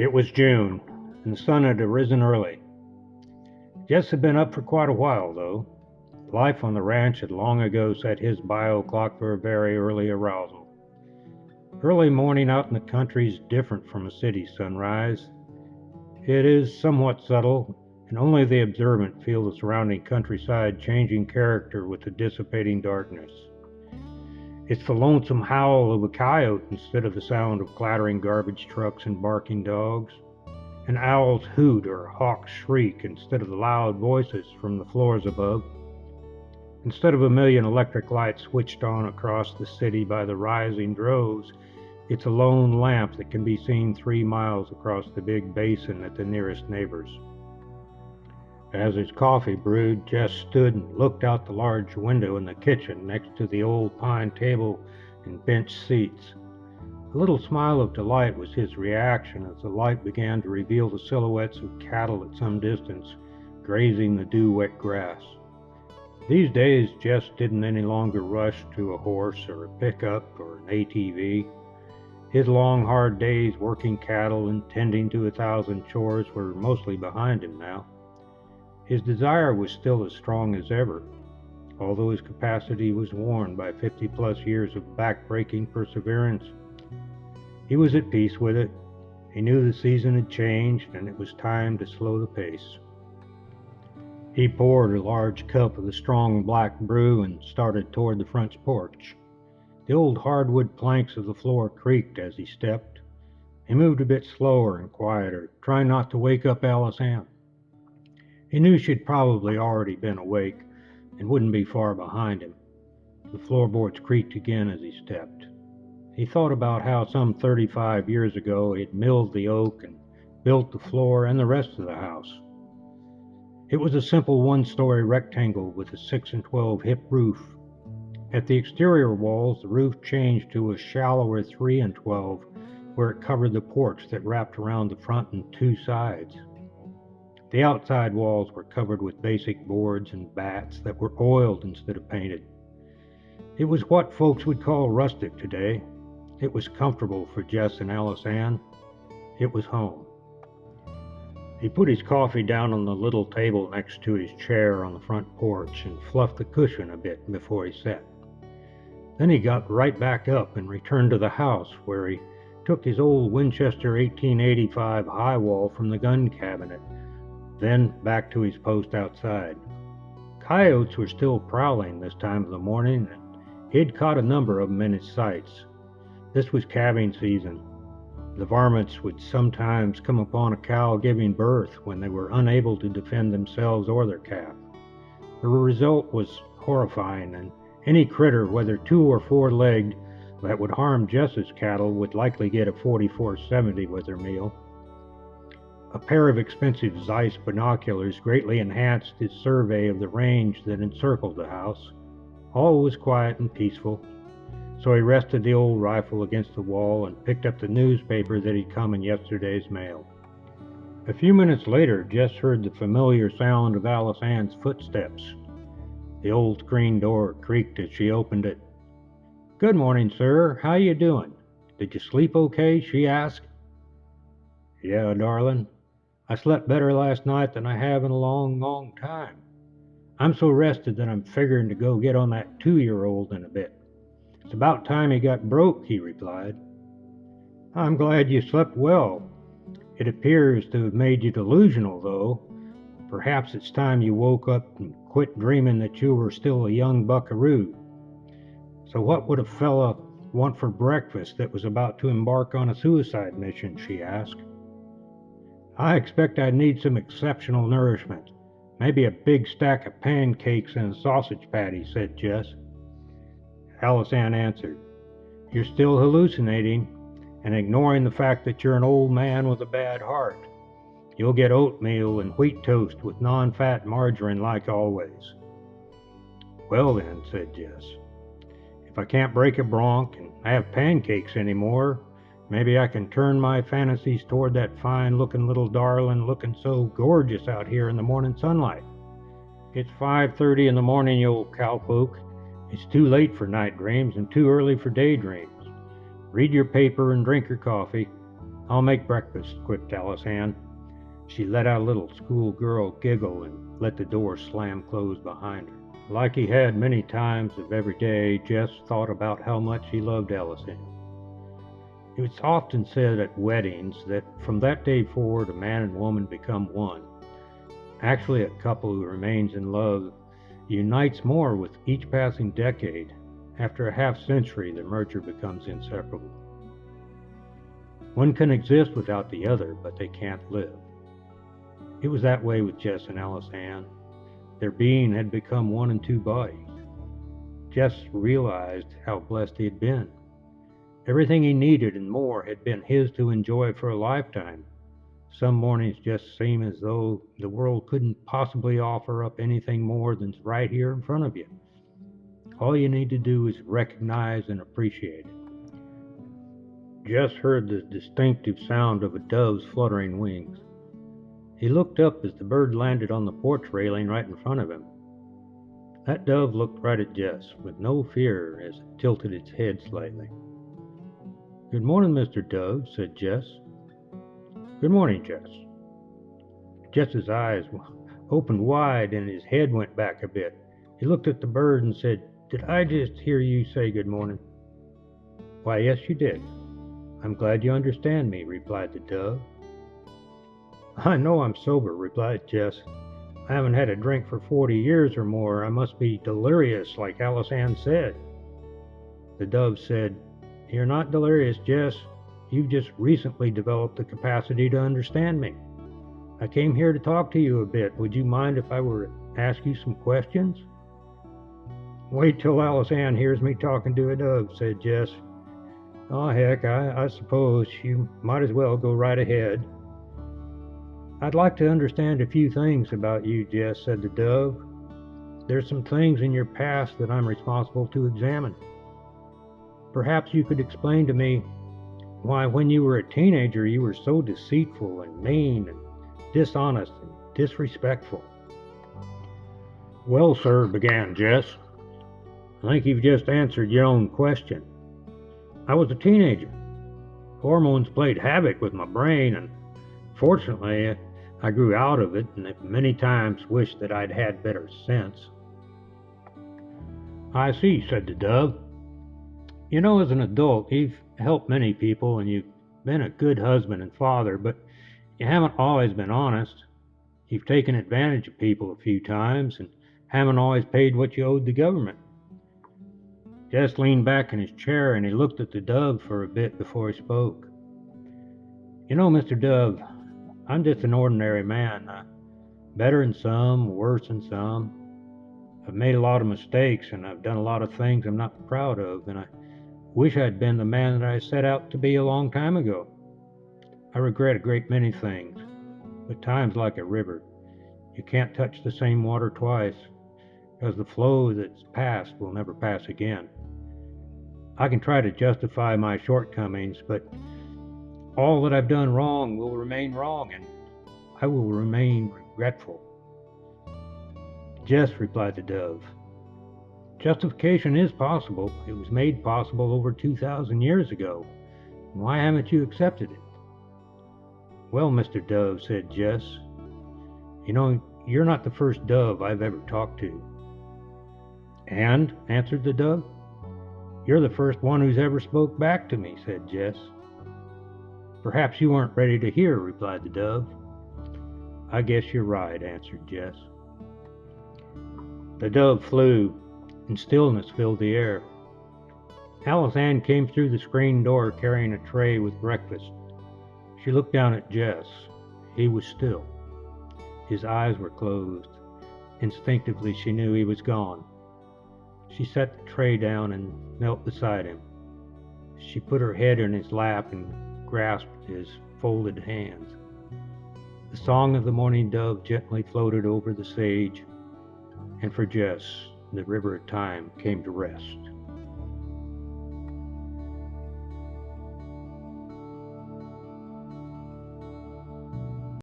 It was June, and the sun had arisen early. Jess had been up for quite a while, though. Life on the ranch had long ago set his bio clock for a very early arousal. Early morning out in the country is different from a city sunrise. It is somewhat subtle, and only the observant feel the surrounding countryside changing character with the dissipating darkness. It's the lonesome howl of a coyote instead of the sound of clattering garbage trucks and barking dogs. An owl's hoot or a hawk's shriek instead of the loud voices from the floors above. Instead of a million electric lights switched on across the city by the rising droves, it's a lone lamp that can be seen 3 miles across the big basin at the nearest neighbor's. As his coffee brewed, Jess stood and looked out the large window in the kitchen next to the old pine table and bench seats. A little smile of delight was his reaction as the light began to reveal the silhouettes of cattle at some distance, grazing the dew-wet grass. These days, Jess didn't any longer rush to a horse or a pickup or an ATV. His long, hard days working cattle and tending to 1,000 chores were mostly behind him now. His desire was still as strong as ever, although his capacity was worn by 50-plus years of back-breaking perseverance. He was at peace with it. He knew the season had changed and it was time to slow the pace. He poured a large cup of the strong black brew and started toward the front porch. The old hardwood planks of the floor creaked as he stepped. He moved a bit slower and quieter, trying not to wake up Alice Ann. He knew she'd probably already been awake and wouldn't be far behind him. The floorboards creaked again as he stepped. He thought about how some 35 years ago he had milled the oak and built the floor and the rest of the house. It was a simple one-story rectangle with a 6 and 12 hip roof. At the exterior walls, the roof changed to a shallower 3 and 12, where it covered the porch that wrapped around the front and 2 sides. The outside walls were covered with basic boards and bats that were oiled instead of painted. It was what folks would call rustic today. It was comfortable for Jess and Alice Ann. It was home. He put his coffee down on the little table next to his chair on the front porch and fluffed the cushion a bit before he sat. Then he got right back up and returned to the house, where he took his old Winchester 1885 high wall from the gun cabinet, then back to his post outside. Coyotes were still prowling this time of the morning, and he'd caught a number of them in his sights. This was calving season. The varmints would sometimes come upon a cow giving birth when they were unable to defend themselves or their calf. The result was horrifying, and any critter, whether 2 or 4-legged, that would harm Jess's cattle would likely get a 44-70 with their meal. A pair of expensive Zeiss binoculars greatly enhanced his survey of the range that encircled the house. All was quiet and peaceful, so he rested the old rifle against the wall and picked up the newspaper that had come in yesterday's mail. A few minutes later, Jess heard the familiar sound of Alice Ann's footsteps. The old screen door creaked as she opened it. "Good morning, sir. How you doing? Did you sleep okay?" she asked. "Yeah, darling. I slept better last night than I have in a long, long time. I'm so rested that I'm figuring to go get on that 2-year-old in a bit. It's about time he got broke," he replied. "I'm glad you slept well. It appears to have made you delusional, though. Perhaps it's time you woke up and quit dreaming that you were still a young buckaroo. So what would a fella want for breakfast that was about to embark on a suicide mission?" she asked. "I expect I'd need some exceptional nourishment. Maybe a big stack of pancakes and a sausage patty," said Jess. Alice Ann answered, "You're still hallucinating and ignoring the fact that you're an old man with a bad heart. You'll get oatmeal and wheat toast with non-fat margarine like always." "Well then," said Jess, "if I can't break a bronc and have pancakes anymore, maybe I can turn my fantasies toward that fine-looking little darling looking so gorgeous out here in the morning sunlight. It's 5:30 in the morning, you old cowpoke. It's too late for night dreams and too early for daydreams. Read your paper and drink your coffee. I'll make breakfast, quipped Alice Ann. She let out a little schoolgirl giggle and let the door slam close behind her. Like he had many times of every day, Jess thought about how much he loved Alice Ann. It's often said at weddings that from that day forward, a man and woman become one. Actually, a couple who remains in love unites more with each passing decade. After a half century, the merger becomes inseparable. One can exist without the other, but they can't live. It was that way with Jess and Alice Ann. Their being had become one in two bodies. Jess realized how blessed he had been. Everything he needed and more had been his to enjoy for a lifetime. Some mornings just seem as though the world couldn't possibly offer up anything more than's right here in front of you. All you need to do is recognize and appreciate it. Jess heard the distinctive sound of a dove's fluttering wings. He looked up as the bird landed on the porch railing right in front of him. That dove looked right at Jess, with no fear as it tilted its head slightly. "Good morning, Mr. Dove," said Jess. "Good morning, Jess." Jess's eyes opened wide and his head went back a bit. He looked at the bird and said, "Did I just hear you say good morning?" "Why, yes, you did." "I'm glad you understand me," replied the dove. "I know I'm sober," replied Jess. "I haven't had a drink for 40 years or more. I must be delirious, like Alice Ann said." The dove said, "You're not delirious, Jess. You've just recently developed the capacity to understand me. I came here to talk to you a bit. Would you mind if I were to ask you some questions?" "Wait till Alice Ann hears me talking to a dove," said Jess. "Oh, heck, I suppose you might as well go right ahead." "I'd like to understand a few things about you, Jess," said the dove. "There's some things in your past that I'm responsible to examine. Perhaps you could explain to me why, when you were a teenager, you were so deceitful and mean and dishonest and disrespectful." "Well, sir," began Jess, "I think you've just answered your own question. I was a teenager. Hormones played havoc with my brain, and fortunately, I grew out of it and have many times wished that I'd had better sense." "I see," said the dove. "You know, as an adult, you've helped many people and you've been a good husband and father, but you haven't always been honest. You've taken advantage of people a few times and haven't always paid what you owed the government." Jess leaned back in his chair and he looked at the dove for a bit before he spoke. "You know, Mr. Dove, I'm just an ordinary man, better in some, worse in some. I've made a lot of mistakes and I've done a lot of things I'm not proud of, and I wish I'd been the man that I set out to be a long time ago. I regret a great many things, but time's like a river. You can't touch the same water twice, because the flow that's passed will never pass again. I can try to justify my shortcomings, but all that I've done wrong will remain wrong, and I will remain regretful." "Jess," replied the dove, "justification is possible. It was made possible over 2,000 years ago. Why haven't you accepted it?" "Well, Mr. Dove," said Jess, "you know, you're not the first dove I've ever talked to." "And," answered the dove, "you're the first one who's ever spoke back to me," said Jess. "Perhaps you weren't ready to hear," replied the dove. "I guess you're right," answered Jess. The dove flew, and stillness filled the air. Alice Ann came through the screen door carrying a tray with breakfast. She looked down at Jess. He was still. His eyes were closed. Instinctively, she knew he was gone. She set the tray down and knelt beside him. She put her head in his lap and grasped his folded hands. The song of the morning dove gently floated over the sage, and for Jess, the river of time came to rest.